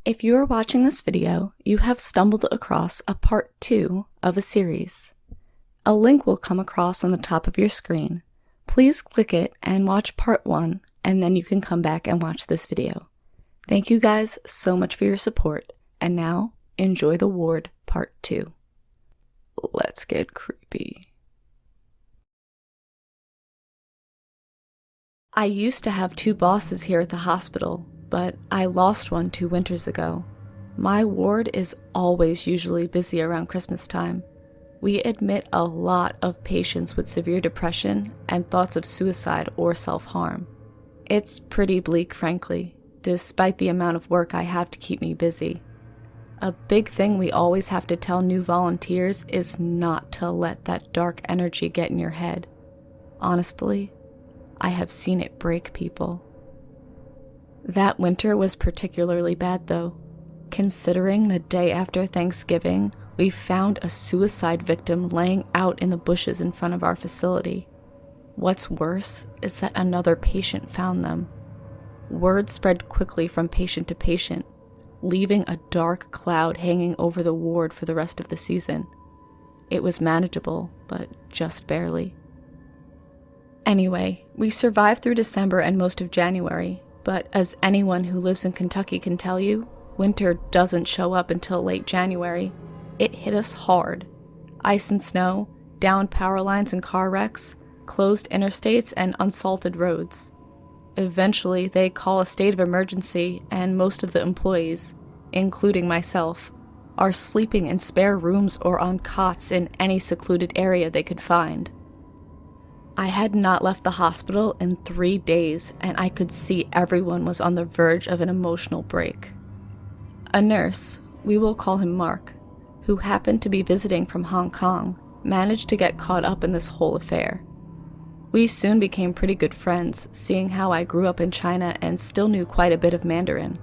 If you are watching this video, you have stumbled across a part 2 of a series. A link will come across on the top of your screen. Please click it and watch part 1, and then you can come back and watch this video. Thank you guys so much for your support, and now enjoy the ward part 2. Let's get creepy. I used to have 2 bosses here at the hospital, but I lost one 2 winters ago. My ward is always usually busy around Christmas time. We admit a lot of patients with severe depression and thoughts of suicide or self-harm. It's pretty bleak, frankly, despite the amount of work I have to keep me busy. A big thing we always have to tell new volunteers is not to let that dark energy get in your head. Honestly, I have seen it break people. That winter was particularly bad though, considering the day after Thanksgiving, we found a suicide victim laying out in the bushes in front of our facility. What's worse is that another patient found them. Word spread quickly from patient to patient, leaving a dark cloud hanging over the ward for the rest of the season. It was manageable, but just barely. Anyway, we survived through December and most of January, but as anyone who lives in Kentucky can tell you, winter doesn't show up until late January. It hit us hard. Ice and snow, downed power lines and car wrecks, closed interstates and unsalted roads. Eventually, they call a state of emergency, and most of the employees, including myself, are sleeping in spare rooms or on cots in any secluded area they could find. I had not left the hospital in 3 days, and I could see everyone was on the verge of an emotional break. A nurse, we will call him Mark, who happened to be visiting from Hong Kong, managed to get caught up in this whole affair. We soon became pretty good friends, seeing how I grew up in China and still knew quite a bit of Mandarin.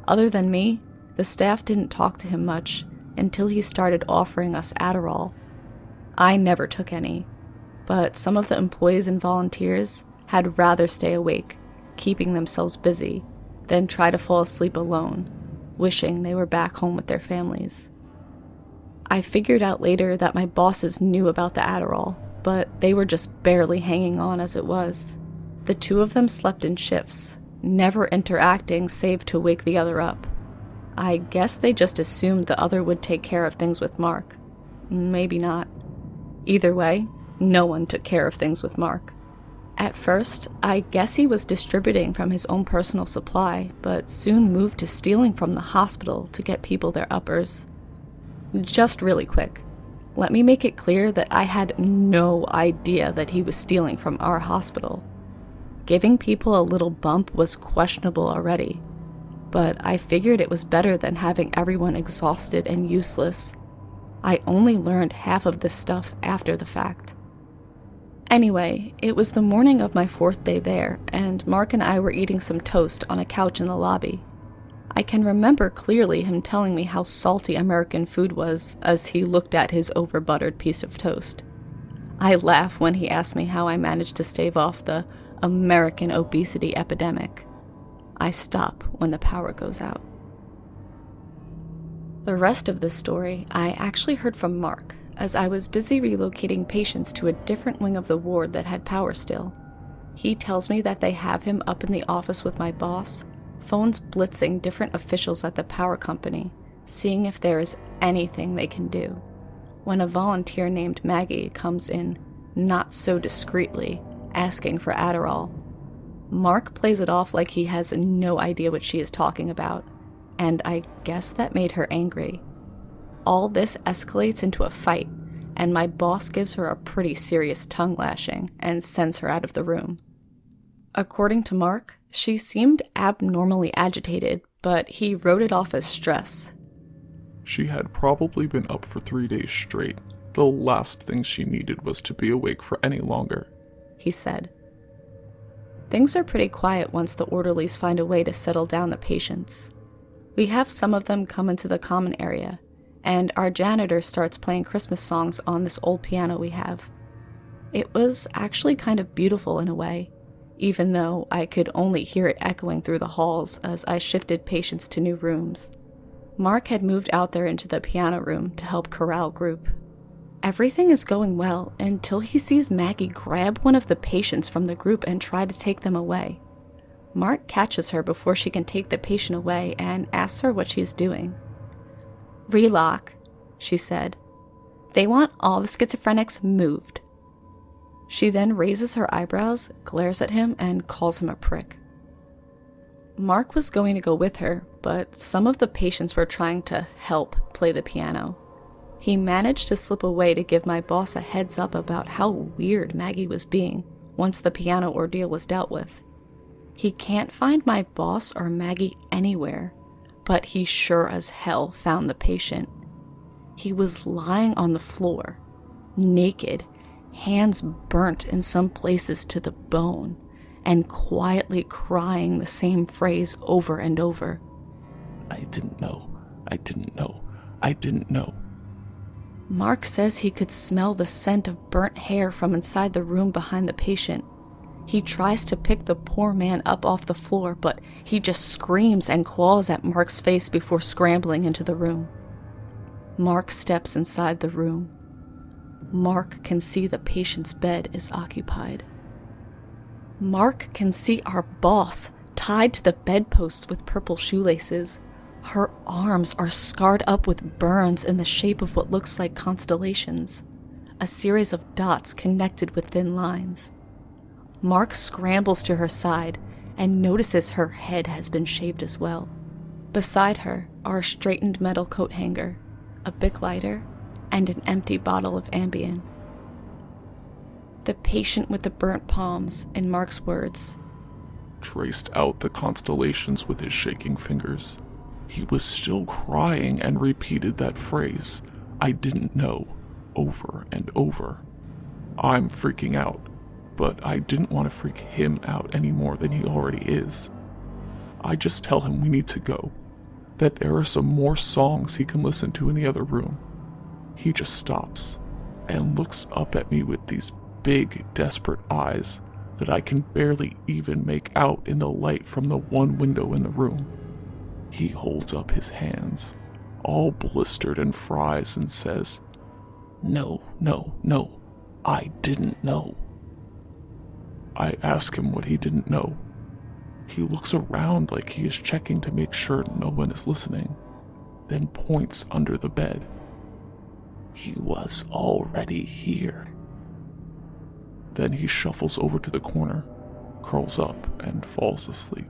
Other than me, the staff didn't talk to him much until he started offering us Adderall. I never took any, but some of the employees and volunteers had rather stay awake, keeping themselves busy, than try to fall asleep alone, wishing they were back home with their families. I figured out later that my bosses knew about the Adderall, but they were just barely hanging on as it was. The 2 of them slept in shifts, never interacting save to wake the other up. I guess they just assumed the other would take care of things with Mark. Maybe not. Either way, no one took care of things with Mark. At first, I guess he was distributing from his own personal supply, but soon moved to stealing from the hospital to get people their uppers. Just really quick, let me make it clear that I had no idea that he was stealing from our hospital. Giving people a little bump was questionable already, but I figured it was better than having everyone exhausted and useless. I only learned half of this stuff after the fact. Anyway, it was the morning of my 4th day there, and Mark and I were eating some toast on a couch in the lobby. I can remember clearly him telling me how salty American food was as he looked at his over-buttered piece of toast. I laugh when he asked me how I managed to stave off the American obesity epidemic. I stop when the power goes out. The rest of this story I actually heard from Mark, as I was busy relocating patients to a different wing of the ward that had power still. He tells me that they have him up in the office with my boss, phones blitzing different officials at the power company, seeing if there is anything they can do, when a volunteer named Maggie comes in, not so discreetly, asking for Adderall. Mark plays it off like he has no idea what she is talking about, and I guess that made her angry. All this escalates into a fight, and my boss gives her a pretty serious tongue lashing and sends her out of the room. According to Mark, she seemed abnormally agitated, but he wrote it off as stress. She had probably been up for 3 days straight. The last thing she needed was to be awake for any longer, he said. Things are pretty quiet once the orderlies find a way to settle down the patients. We have some of them come into the common area, and our janitor starts playing Christmas songs on this old piano we have. It was actually kind of beautiful in a way, even though I could only hear it echoing through the halls as I shifted patients to new rooms. Mark had moved out there into the piano room to help corral group. Everything is going well until he sees Maggie grab one of the patients from the group and try to take them away. Mark catches her before she can take the patient away and asks her what she's doing. "Relock," she said. "They want all the schizophrenics moved." She then raises her eyebrows, glares at him, and calls him a prick. Mark was going to go with her, but some of the patients were trying to help play the piano. He managed to slip away to give my boss a heads up about how weird Maggie was being once the piano ordeal was dealt with. He can't find my boss or Maggie anywhere, but he sure as hell found the patient. He was lying on the floor, naked, hands burnt in some places to the bone, and quietly crying the same phrase over and over. "I didn't know. I didn't know. I didn't know." Mark says he could smell the scent of burnt hair from inside the room behind the patient. He tries to pick the poor man up off the floor, but he just screams and claws at Mark's face before scrambling into the room. Mark steps inside the room. Mark can see the patient's bed is occupied. Mark can see our boss tied to the bedpost with purple shoelaces. Her arms are scarred up with burns in the shape of what looks like constellations, a series of dots connected with thin lines. Mark scrambles to her side and notices her head has been shaved as well. Beside her are a straightened metal coat hanger, a Bic lighter, and an empty bottle of Ambien. The patient with the burnt palms, in Mark's words, traced out the constellations with his shaking fingers. He was still crying and repeated that phrase, "I didn't know," over and over. I'm freaking out, but I didn't want to freak him out any more than he already is. I just tell him we need to go, that there are some more songs he can listen to in the other room. He just stops and looks up at me with these big, desperate eyes that I can barely even make out in the light from the one window in the room. He holds up his hands, all blistered and fries, and says, "No, no, no, I didn't know." I ask him what he didn't know. He looks around like he is checking to make sure no one is listening, then points under the bed. "He was already here." Then he shuffles over to the corner, curls up, and falls asleep.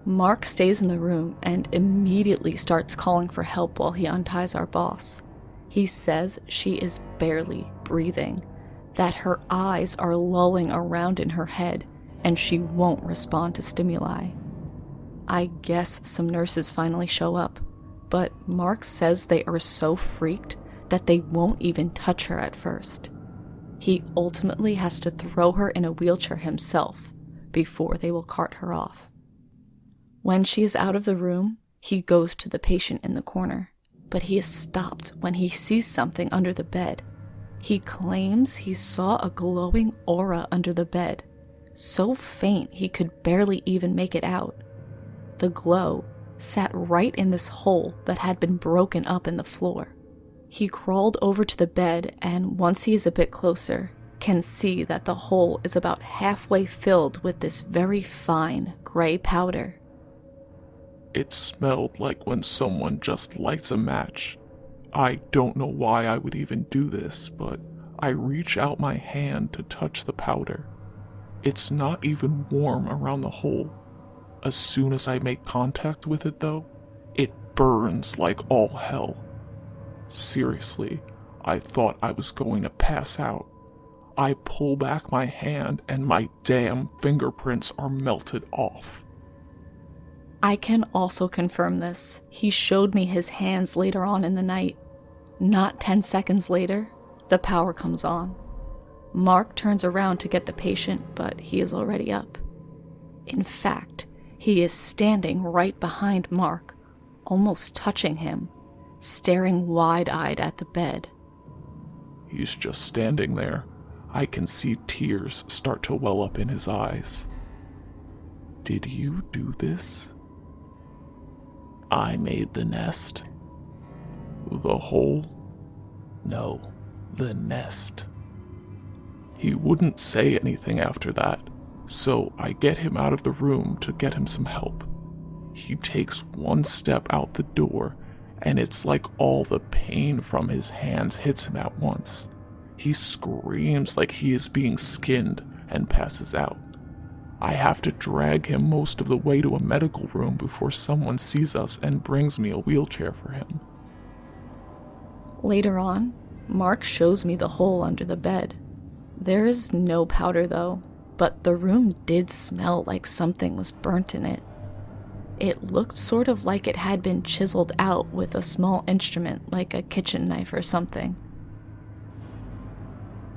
Mark stays in the room and immediately starts calling for help while he unties our boss. He says she is barely breathing, that her eyes are lolling around in her head, and she won't respond to stimuli. I guess some nurses finally show up, but Mark says they are so freaked that they won't even touch her at first. He ultimately has to throw her in a wheelchair himself before they will cart her off. When she is out of the room, he goes to the patient in the corner, but he is stopped when he sees something under the bed. He claims he saw a glowing aura under the bed, so faint he could barely even make it out. The glow sat right in this hole that had been broken up in the floor. He crawled over to the bed, and once he is a bit closer, can see that the hole is about halfway filled with this very fine gray powder. It smelled like when someone just lights a match. I don't know why I would even do this, but I reach out my hand to touch the powder. It's not even warm around the hole. As soon as I make contact with it, though, it burns like all hell. Seriously, I thought I was going to pass out. I pull back my hand and my damn fingerprints are melted off. I can also confirm this. He showed me his hands later on in the night. Not 10 seconds later, the power comes on. Mark turns around to get the patient, but he is already up. In fact, he is standing right behind Mark, almost touching him, staring wide-eyed at the bed. He's just standing there, I can see tears start to well up in his eyes. "Did you do this?" "I made the nest." "The hole?" "No, the nest." He wouldn't say anything after that, so I get him out of the room to get him some help. He takes one step out the door, and it's like all the pain from his hands hits him at once. He screams like he is being skinned and passes out. I have to drag him most of the way to a medical room before someone sees us and brings me a wheelchair for him. Later on, Mark shows me the hole under the bed. There is no powder though, but the room did smell like something was burnt in it. It looked sort of like it had been chiseled out with a small instrument like a kitchen knife or something.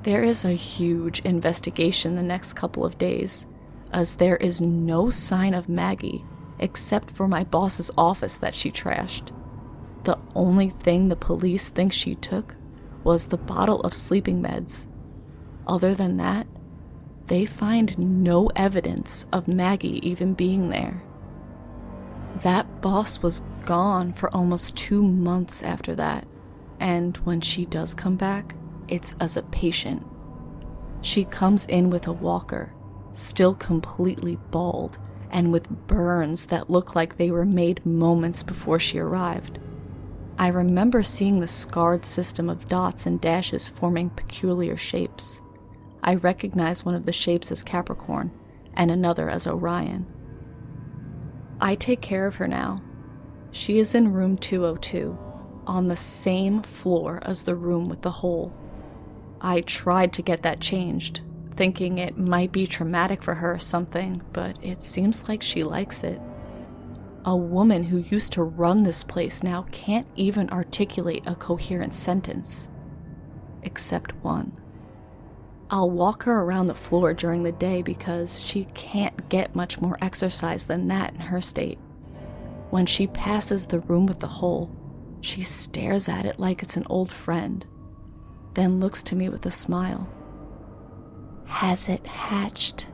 There is a huge investigation the next couple of days, as there is no sign of Maggie except for my boss's office that she trashed. The only thing the police think she took was the bottle of sleeping meds. Other than that, they find no evidence of Maggie even being there. That boss was gone for almost 2 months after that, and when she does come back, it's as a patient. She comes in with a walker, still completely bald, and with burns that look like they were made moments before she arrived. I remember seeing the scarred system of dots and dashes forming peculiar shapes. I recognize one of the shapes as Capricorn, and another as Orion. I take care of her now. She is in room 202, on the same floor as the room with the hole. I tried to get that changed, thinking it might be traumatic for her or something, but it seems like she likes it. A woman who used to run this place now can't even articulate a coherent sentence. Except one. I'll walk her around the floor during the day because she can't get much more exercise than that in her state. When she passes the room with the hole, she stares at it like it's an old friend, then looks to me with a smile. "Has it hatched?"